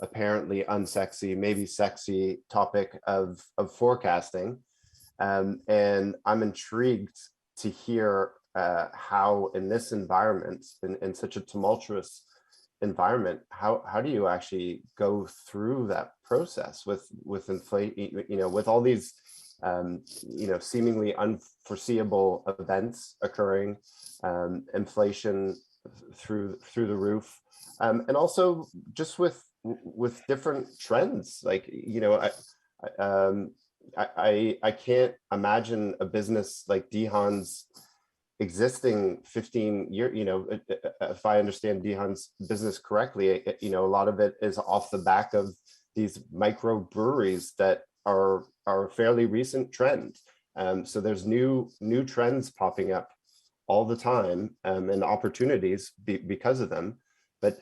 apparently unsexy, maybe sexy topic of forecasting. And I'm intrigued to hear how in this environment, in such a tumultuous environment, how do you actually go through that process with inflate, with all these seemingly unforeseeable events occurring, inflation through the roof, and also just with different trends. Like, I can't imagine a business like Dihan's existing 15 year, if I understand Dihan's business correctly, a lot of it is off the back of these micro breweries that are a fairly recent trend. So there's new trends popping up all the time, and opportunities because of them. But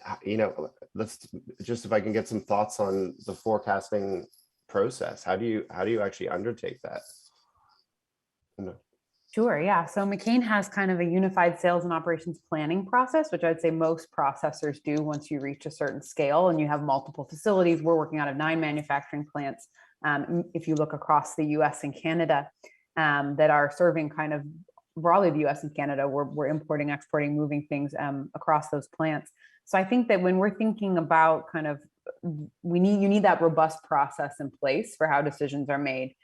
let's just, if I can get some thoughts on the forecasting process. How do you actually undertake that?
Sure, yeah. So McCain has kind of a unified sales and operations planning process, which I'd say most processors do once you reach a certain scale and you have multiple facilities. We're working out of 9 manufacturing plants. If you look across the US and Canada, that are serving kind of broadly the US and Canada, we're importing, exporting, moving things across those plants. So I think that when we're thinking about kind of, you need that robust process in place for how decisions are made.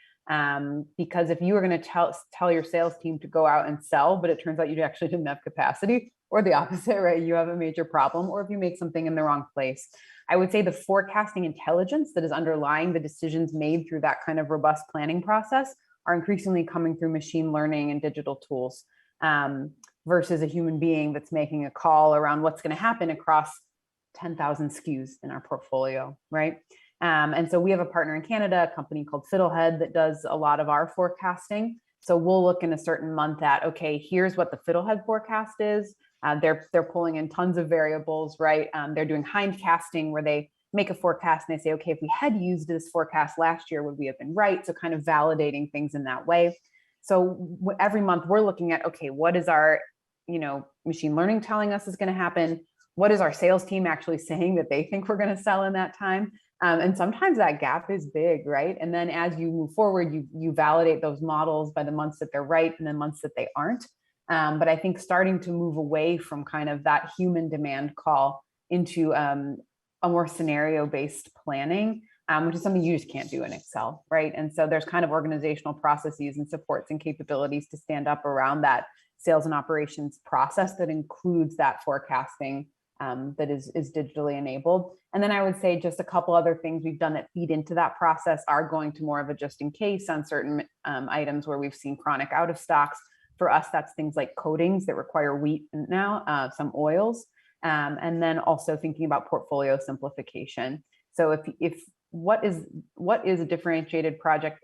Because if you were going to tell your sales team to go out and sell, but it turns out you actually didn't have capacity, or the opposite, right? You have a major problem, or if you make something in the wrong place. I would say the forecasting intelligence that is underlying the decisions made through that kind of robust planning process are increasingly coming through machine learning and digital tools, versus a human being that's making a call around what's going to happen across 10,000 SKUs in our portfolio, right? And so we have a partner in Canada, a company called Fiddlehead, that does a lot of our forecasting. So we'll look in a certain month at, okay, here's what the Fiddlehead forecast is. They're pulling in tons of variables, right? They're doing hindcasting, where they make a forecast and they say, okay, if we had used this forecast last year, would we have been right? So kind of validating things in that way. So every month we're looking at, okay, what is our, machine learning telling us is going to happen? What is our sales team actually saying that they think we're going to sell in that time? And sometimes that gap is big, right? And then as you move forward, you validate those models by the months that they're right and the months that they aren't. But I think starting to move away from kind of that human demand call into a more scenario-based planning, which is something you just can't do in Excel, right? And so there's kind of organizational processes and supports and capabilities to stand up around that sales and operations process that includes that forecasting that is digitally enabled. And then I would say just a couple other things we've done that feed into that process are going to more of a just in case on certain items where we've seen chronic out of stocks. For us, that's things like coatings that require wheat now, some oils, and then also thinking about portfolio simplification. So if what is a differentiated product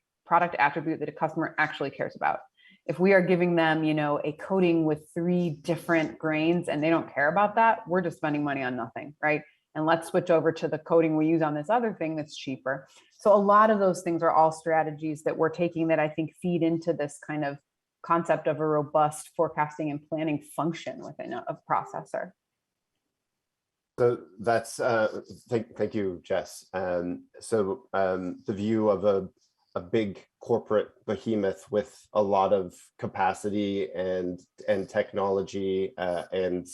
attribute that a customer actually cares about? If we are giving them, a coating with 3 different grains and they don't care about that, we're just spending money on nothing, right? And let's switch over to the coating we use on this other thing that's cheaper. So a lot of those things are all strategies that we're taking that I think feed into this kind of concept of a robust forecasting and planning function within a processor.
So that's thank you, Jess. The view of a big corporate behemoth with a lot of capacity and technology and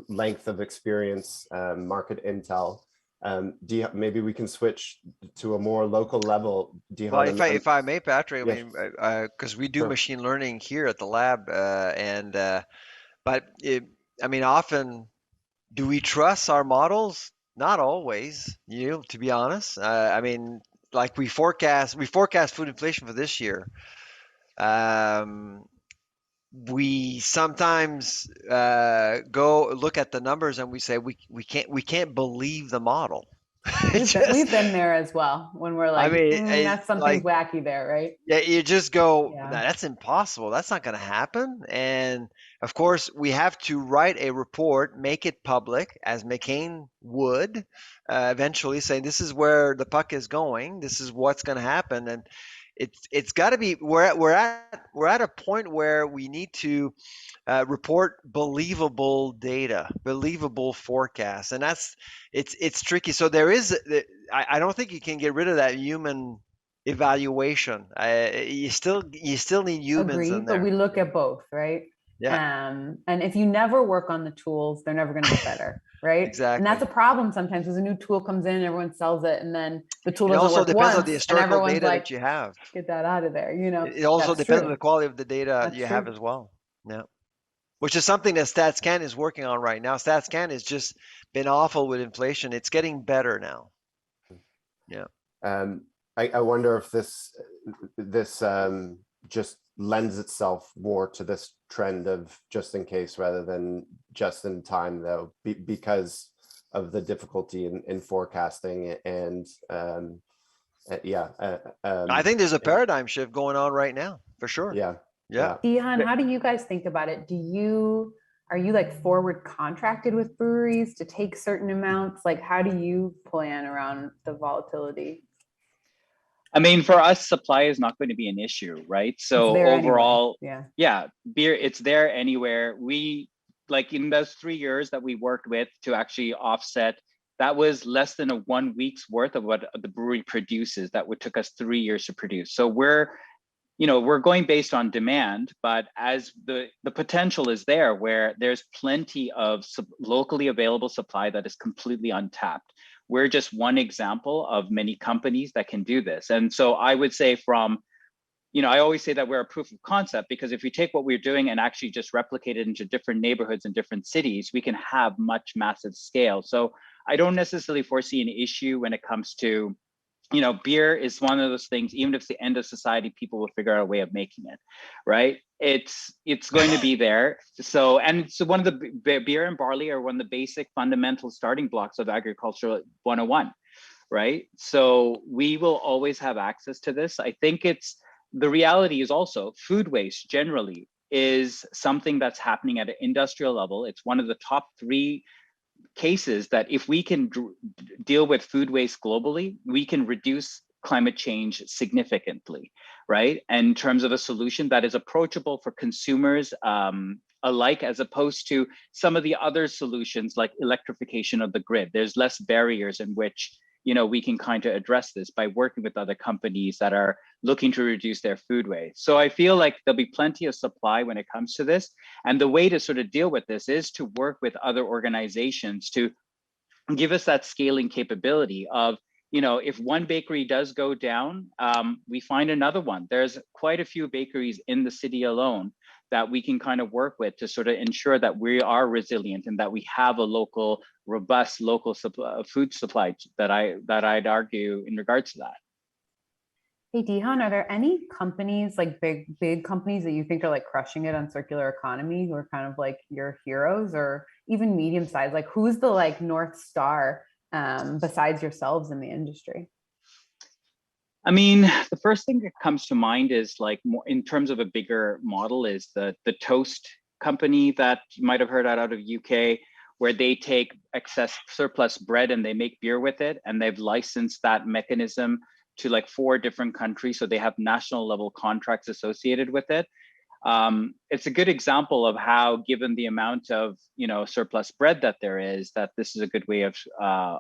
length of experience, market intel. Maybe we can switch to a more local level.
Well,
Dihan,
if I may, Patrick, I
yes,
mean, because we do
sure.
machine learning here at the lab, but I mean, often do we trust our models? Not always, to be honest. I mean, like we forecast food inflation for this year. Um, we sometimes go look at the numbers and we say we can't believe the model. It
We've
just,
been there as well when we're
I
like,
mean, it's
that's something's
like,
wacky there, right?
yeah, you just go, "Nah,
Yeah.
that's impossible. That's not going to happen." And of course, we have to write a report, make it public, as McCain would eventually, saying this is where the puck is going. This is what's going to happen, and it's got to be. We're at a point where we need to report believable data, believable forecasts, and it's tricky. So there is, I don't think you can get rid of that human evaluation. You still need humans
Agree,
in
but we
there.
look at both, right?
Yeah,
And if you never work on the tools, they're never going to get better, right? And that's
exactly.
a problem sometimes as a new tool comes in, everyone sells it, and then the tool
It
doesn't
also
work
depends on
once,
the
and
historical
everyone's
data
like,
that you have.
get that out of there, you know?
It also
That's
depends on
true.
the quality of the data
That's
you have
true.
as well. Yeah, which is something that StatsCan is working on right now. StatsCan has just been awful with inflation. It's getting better now. Yeah.
Um, I wonder if this just lends itself more to this trend of just in case rather than just in time, though, because of the difficulty in forecasting and yeah,
I think there's a paradigm shift going on right now, for sure.
yeah,
Yeah.
Dihan, how do you guys think about it? Are you like forward contracted with breweries to take certain amounts? Like, how do you plan around the volatility?
I mean, for us, supply is not going to be an issue, right?
It's
So
there anyway.
overall,
Yeah.
yeah, beer, it's there anywhere. We, like in those 3 years that we worked with to actually offset, that was less than a 1 week's worth of what the brewery produces. That would took us 3 years to produce. So we're going based on demand, but as the potential is there where there's plenty of locally available supply that is completely untapped. We're just one example of many companies that can do this. And so I would say I always say that we're a proof of concept, because if we take what we're doing and actually just replicate it into different neighborhoods and different cities, we can have much massive scale. So I don't necessarily foresee an issue when it comes to, beer is one of those things, even if it's the end of society, people will figure out a way of making it, right? It's going to be there. So, and so one of the beer and barley are one of the basic fundamental starting blocks of agricultural 101, right? So we will always have access to this. I think the reality is also food waste generally is something that's happening at an industrial level. It's one of the top 3 cases that if we can deal with food waste globally, we can reduce climate change significantly, right? And in terms of a solution that is approachable for consumers alike, as opposed to some of the other solutions like electrification of the grid. There's less barriers in which we can kind of address this by working with other companies that are looking to reduce their food waste. So I feel like there'll be plenty of supply when it comes to this. And the way to sort of deal with this is to work with other organizations to give us that scaling capability of, if one bakery does go down, we find another one. There's quite a few bakeries in the city alone that we can kind of work with to sort of ensure that we are resilient and that we have a robust local food supply that I'd argue in regards to that.
Hey, Dihan, are there any companies, like big companies that you think are like crushing it on circular economy, who are kind of like your heroes, or even medium size? Like, who's the like North Star besides yourselves in the industry?
I mean, the first thing that comes to mind is like more in terms of a bigger model is the Toast company that you might have heard out of UK, where they take excess surplus bread and they make beer with it, and they've licensed that mechanism to like 4 different countries. So they have national level contracts associated with it. It's a good example of how, given the amount of surplus bread that there is, that this is a good way of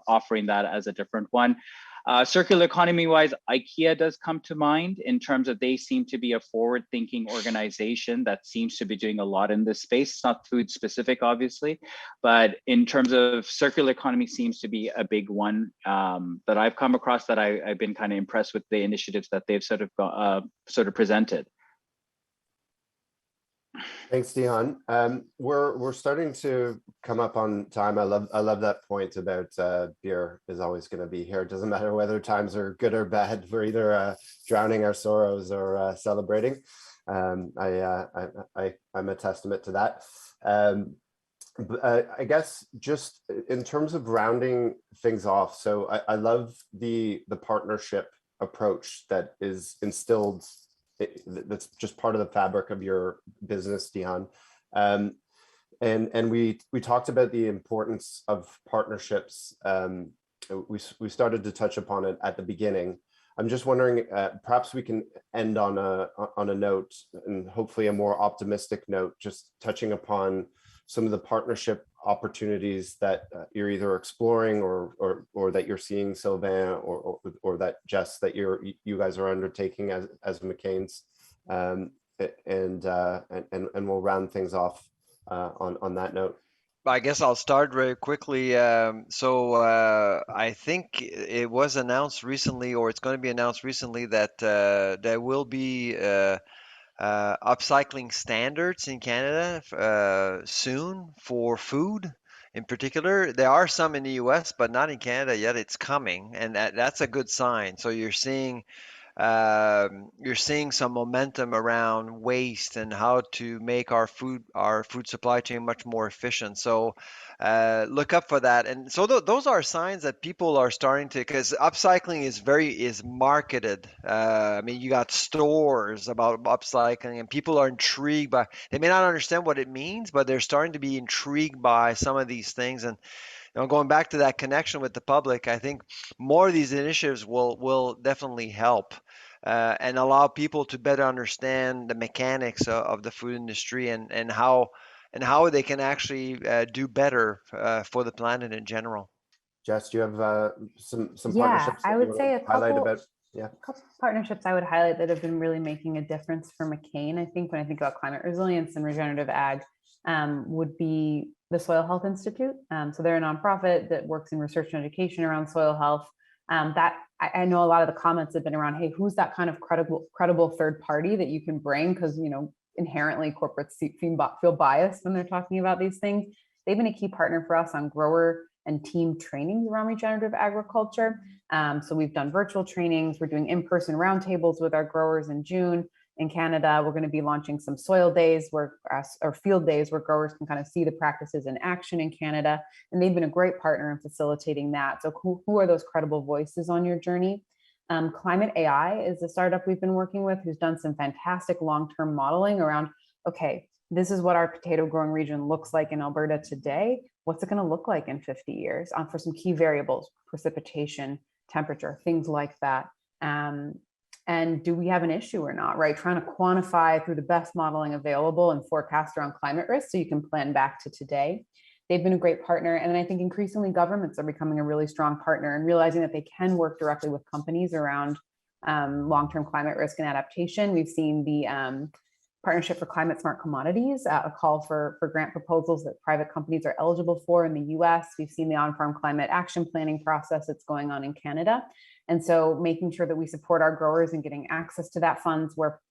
offering that as a different one. Circular economy wise, IKEA does come to mind in terms of they seem to be a forward-thinking organization that seems to be doing a lot in this space. It's not food specific, obviously, but in terms of circular economy seems to be a big one that I've come across, that I've been kind of impressed with the initiatives that they've sort of presented.
Thanks, Dihan. We're starting to come up on time. I love that point about beer is always going to be here. It doesn't matter whether times are good or bad. We're either drowning our sorrows or celebrating. I'm a testament to that. I guess just in terms of rounding things off, so I love the partnership approach that is instilled. That's just part of the fabric of your business, Dihan. And we talked about the importance of partnerships. We started to touch upon it at the beginning. I'm just wondering, perhaps we can end on a note, and hopefully a more optimistic note, just touching upon some of the partnership opportunities that you're either exploring or that you're seeing, Sylvain, or that Jess, that you guys are undertaking as McCain's, and we'll round things off on that note.
I guess I'll start very quickly. So I think it was announced recently, or it's going to be announced recently, that there will be upcycling standards in Canada soon for food. In particular, there are some in the US, but not in Canada yet. It's coming, and that's a good sign. So you're seeing some momentum around waste and how to make our food supply chain much more efficient. So look up for that. And so those are signs that people are starting to, because upcycling is marketed. I mean, you got stores about upcycling, and people are intrigued by. They may not understand what it means, but they're starting to be intrigued by some of these things. And going back to that connection with the public, I think more of these initiatives will definitely help and allow people to better understand the mechanics of the food industry and how they can actually do better for the planet in general.
Jess, do you have some
Yeah,
partnerships that
I
you
would
want
say
to
a
highlight
couple.
about? Yeah.
A couple partnerships I would highlight that have been really making a difference for McCain. I think when I think about climate resilience and regenerative ag, would be the Soil Health Institute. So they're a nonprofit that works in research and education around soil health. That I know a lot of the comments have been around, hey, who's that kind of credible third party that you can bring? Because inherently corporates feel biased when they're talking about these things. They've been a key partner for us on grower and team trainings around regenerative agriculture. So we've done virtual trainings. We're doing in-person roundtables with our growers in June. In Canada, we're going to be launching some soil days or field days where growers can kind of see the practices in action in Canada. And they've been a great partner in facilitating that. So who are those credible voices on your journey? Climate AI is a startup we've been working with who's done some fantastic long-term modeling around, okay, this is what our potato growing region looks like in Alberta today. What's it going to look like in 50 years for some key variables, precipitation, temperature, things like that. And do we have an issue or not, right? Trying to quantify through the best modeling available and forecast around climate risk so you can plan back to today. They've been a great partner. And then I think increasingly governments are becoming a really strong partner and realizing that they can work directly with companies around long-term climate risk and adaptation. We've seen the Partnership for Climate Smart Commodities, a call for grant proposals that private companies are eligible for in the US. We've seen the on-farm climate action planning process that's going on in Canada. And so making sure that we support our growers in getting access to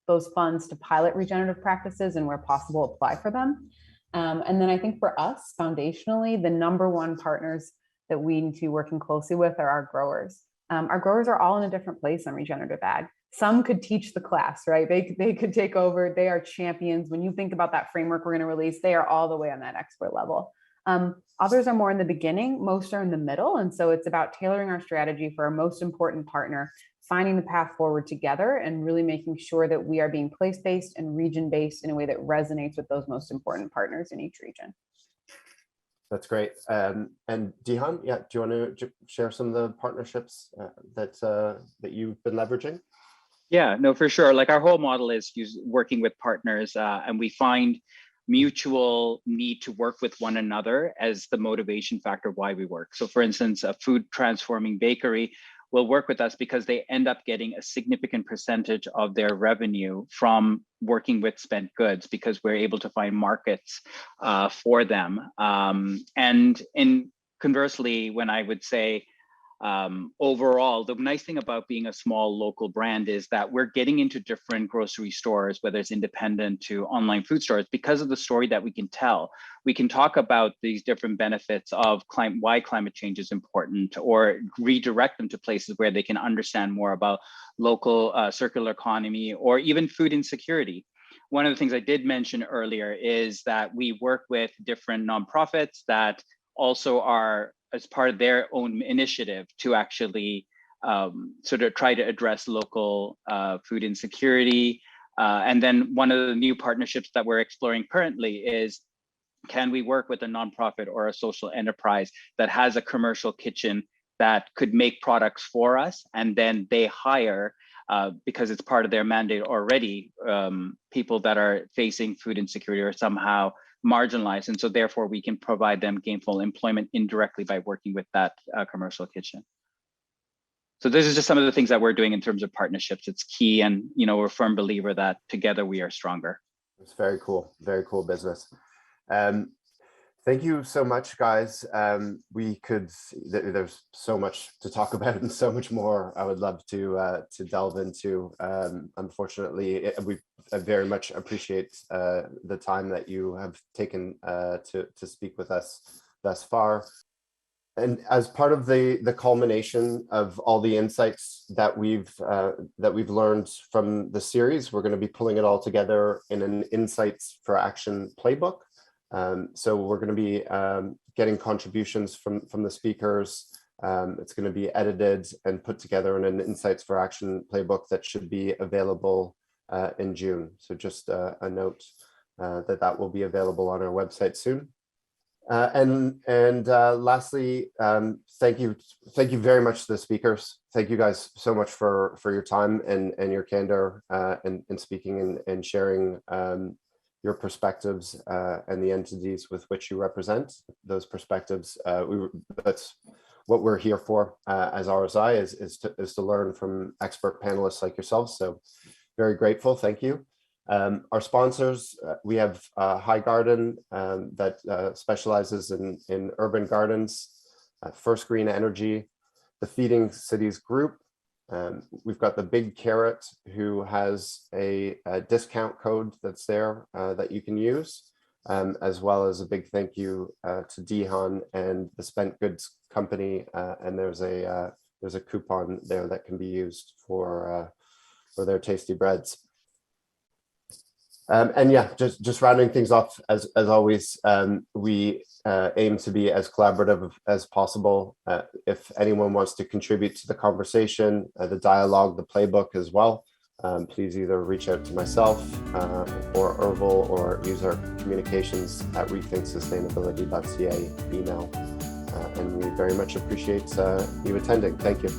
those funds to pilot regenerative practices and where possible, apply for them. And then I think for us, foundationally, the number one partners that we need to be working closely with are our growers. Our growers are all in a different place on regenerative ag. Some could teach the class, right? They could take over. They are champions. When you think about that framework we're going to release, they are all the way on that expert level. Others are more in the beginning, most are in the middle. And so it's about tailoring our strategy for our most important partner, finding the path forward together and really making sure that we are being place-based and region-based in a way that resonates with those most important partners in each region.
That's great. And Dihan, yeah, do you want to share some of the partnerships that you've been leveraging?
Yeah, no, for sure. Like our whole model is working with partners, and we find mutual need to work with one another as the motivation factor why we work. So for instance, a food transforming bakery will work with us because they end up getting a significant percentage of their revenue from working with spent goods, because we're able to find markets for them. And conversely, when I would say, overall, the nice thing about being a small local brand is that we're getting into different grocery stores, whether it's independent to online food stores, because of the story that we can tell. We can talk about these different benefits of why climate change is important, or redirect them to places where they can understand more about local circular economy, or even food insecurity. One of the things I did mention earlier is that we work with different nonprofits that also are, as part of their own initiative, to actually sort of try to address local food insecurity. And then one of the new partnerships that we're exploring currently is, can we work with a nonprofit or a social enterprise that has a commercial kitchen that could make products for us, and then they hire, because it's part of their mandate already, people that are facing food insecurity or somehow marginalized, and so therefore we can provide them gainful employment indirectly by working with that commercial kitchen. So this is just some of the things that we're doing in terms of partnerships. It's key, and we're a firm believer that together we are stronger.
It's very cool business. Thank you so much, guys. There's so much to talk about and so much more I would love to delve into. Unfortunately, I very much appreciate the time that you have taken to speak with us thus far. And as part of the culmination of all the insights that we've learned from the series, we're going to be pulling it all together in an Insights for Action playbook. So we're going to be getting contributions from the speakers. It's going to be edited and put together in an Insights for Action playbook that should be available in June. So just a note that will be available on our website soon. And lastly, thank you very much to the speakers. Thank you guys so much for your time and your candor in speaking and sharing your perspectives and the entities with which you represent those perspectives. That's what we're here for as RSI, is to learn from expert panelists like yourselves. So very grateful. Thank you. Our sponsors, we have High Garden that specializes in urban gardens, First Green Energy, the Feeding Cities Group. We've got the Big Carrot, who has a discount code that's there that you can use, as well as a big thank you to Dihan and the Spent Goods Company. And there's a coupon there that can be used for their tasty breads. And yeah, just rounding things off, as always, we aim to be as collaborative as possible. If anyone wants to contribute to the conversation, the dialogue, the playbook as well, please either reach out to myself or Ervil, or use our communications at rethinksustainability.ca email. And we very much appreciate you attending. Thank you.